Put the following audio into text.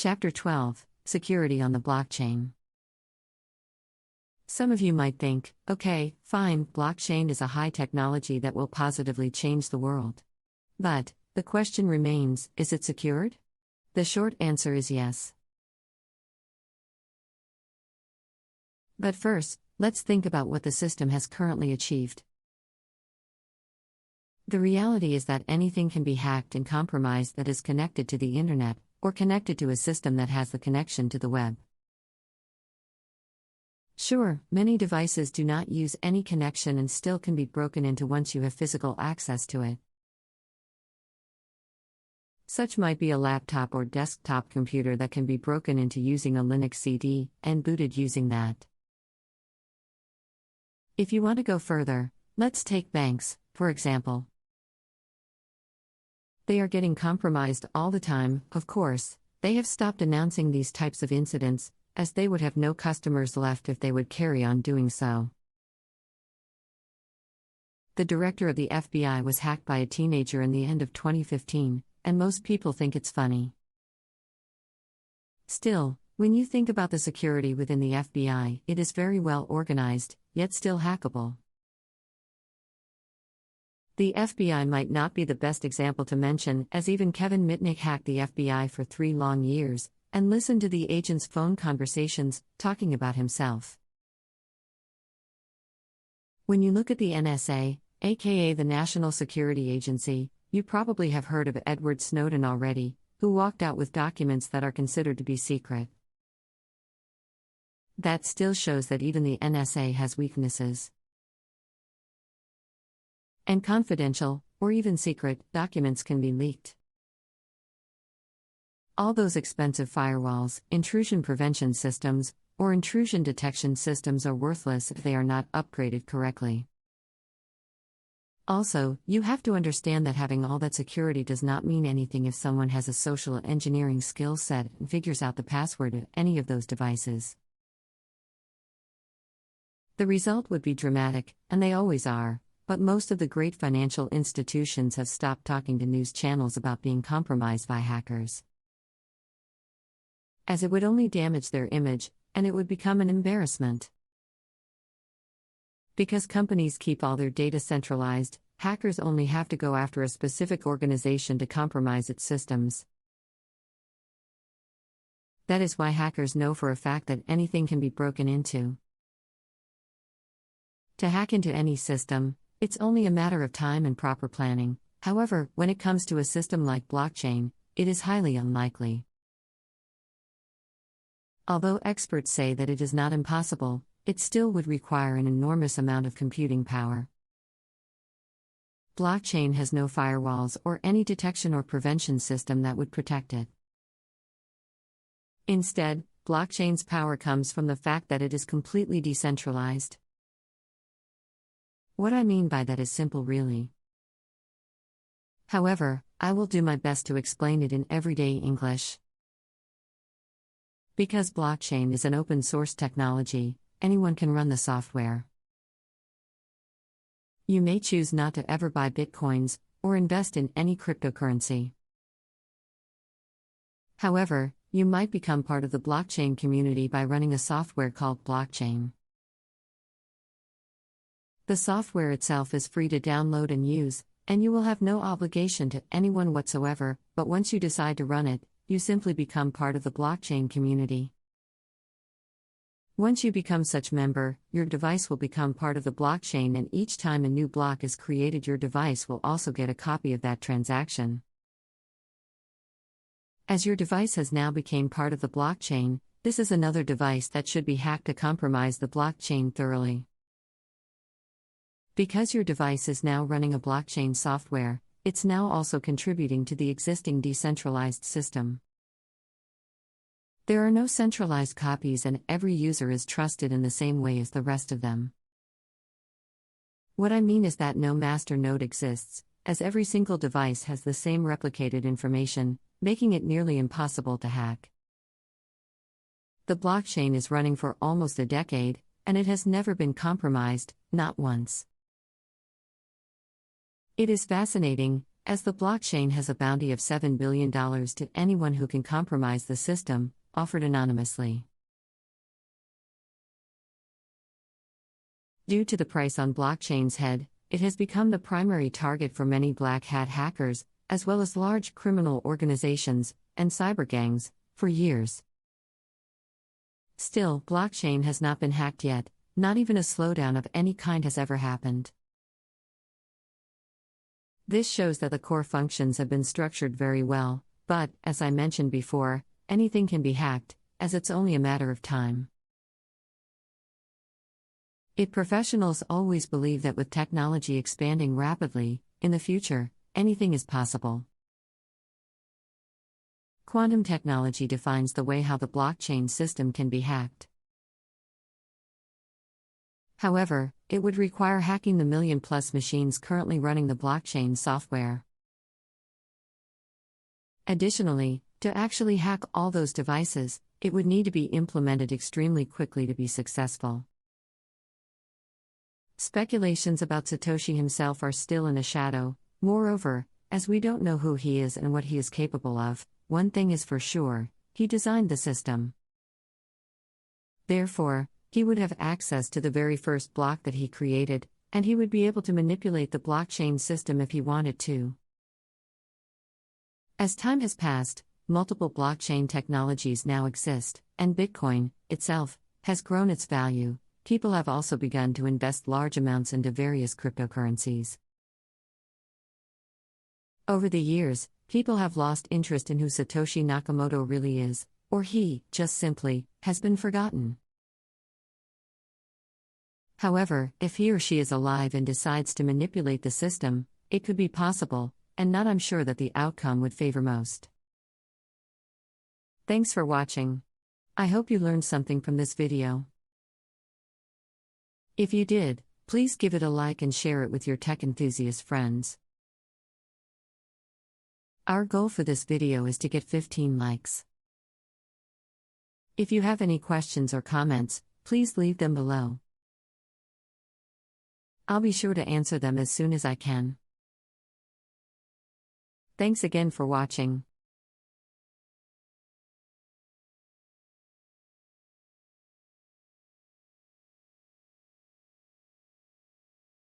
Chapter 12: Security on the Blockchain. Some of you might think, okay, fine, blockchain is a high technology that will positively change the world. But the question remains, is it secured? The short answer is yes. But first, let's think about what the system has currently achieved. The reality is that anything can be hacked and compromised that is connected to the internet, or connected to a system that has the connection to the web. Sure, many devices do not use any connection and still can be broken into once you have physical access to it. Such might be a laptop or desktop computer that can be broken into using a Linux CD and booted using that. If you want to go further, let's take banks, for example. They are getting compromised all the time. Of course, they have stopped announcing these types of incidents, as they would have no customers left if they would carry on doing so. The director of the FBI was hacked by a teenager in the end of 2015, and most people think it's funny. Still, when you think about the security within the FBI, it is very well organized, yet still hackable. The FBI might not be the best example to mention, as even Kevin Mitnick hacked the FBI for 3 long years, and listened to the agent's phone conversations, talking about himself. When you look at the NSA, aka the National Security Agency, you probably have heard of Edward Snowden already, who walked out with documents that are considered to be secret. That still shows that even the NSA has weaknesses. And confidential, or even secret, documents can be leaked. All those expensive firewalls, intrusion prevention systems, or intrusion detection systems are worthless if they are not upgraded correctly. Also, you have to understand that having all that security does not mean anything if someone has a social engineering skill set and figures out the password of any of those devices. The result would be dramatic, and they always are. But most of the great financial institutions have stopped talking to news channels about being compromised by hackers, as it would only damage their image, and it would become an embarrassment. Because companies keep all their data centralized, hackers only have to go after a specific organization to compromise its systems. That is why hackers know for a fact that anything can be broken into. To hack into any system, it's only a matter of time and proper planning. However, when it comes to a system like blockchain, it is highly unlikely. Although experts say that it is not impossible, it still would require an enormous amount of computing power. Blockchain has no firewalls or any detection or prevention system that would protect it. Instead, blockchain's power comes from the fact that it is completely decentralized. What I mean by that is simple, really. However, I will do my best to explain it in everyday English. Because blockchain is an open source technology, anyone can run the software. You may choose not to ever buy bitcoins or invest in any cryptocurrency. However, you might become part of the blockchain community by running a software called blockchain. The software itself is free to download and use, and you will have no obligation to anyone whatsoever, but once you decide to run it, you simply become part of the blockchain community. Once you become such member, your device will become part of the blockchain, and each time a new block is created, your device will also get a copy of that transaction. As your device has now become part of the blockchain, this is another device that should be hacked to compromise the blockchain thoroughly. Because your device is now running a blockchain software, it's now also contributing to the existing decentralized system. There are no centralized copies, and every user is trusted in the same way as the rest of them. What I mean is that no master node exists, as every single device has the same replicated information, making it nearly impossible to hack. The blockchain is running for almost a decade, and it has never been compromised, not once. It is fascinating, as the blockchain has a bounty of $7 billion to anyone who can compromise the system, offered anonymously. Due to the price on blockchain's head, it has become the primary target for many black hat hackers, as well as large criminal organizations and cyber gangs, for years. Still, blockchain has not been hacked yet, not even a slowdown of any kind has ever happened. This shows that the core functions have been structured very well, but, as I mentioned before, anything can be hacked, as it's only a matter of time. Professionals always believe that with technology expanding rapidly, in the future, anything is possible. Quantum technology defines the way how the blockchain system can be hacked. However, it would require hacking the million-plus machines currently running the blockchain software. Additionally, to actually hack all those devices, it would need to be implemented extremely quickly to be successful. Speculations about Satoshi himself are still in a shadow. Moreover, as we don't know who he is and what he is capable of, one thing is for sure: he designed the system. Therefore, he would have access to the very first block that he created, and he would be able to manipulate the blockchain system if he wanted to. As time has passed, multiple blockchain technologies now exist, and Bitcoin, itself, has grown its value. People have also begun to invest large amounts into various cryptocurrencies. Over the years, people have lost interest in who Satoshi Nakamoto really is, or he, just simply, has been forgotten. However, if he or she is alive and decides to manipulate the system, it could be possible, and not I'm sure that the outcome would favor most. Thanks for watching. I hope you learned something from this video. If you did, please give it a like and share it with your tech enthusiast friends. Our goal for this video is to get 15 likes. If you have any questions or comments, please leave them below. I'll be sure to answer them as soon as I can. Thanks again for watching.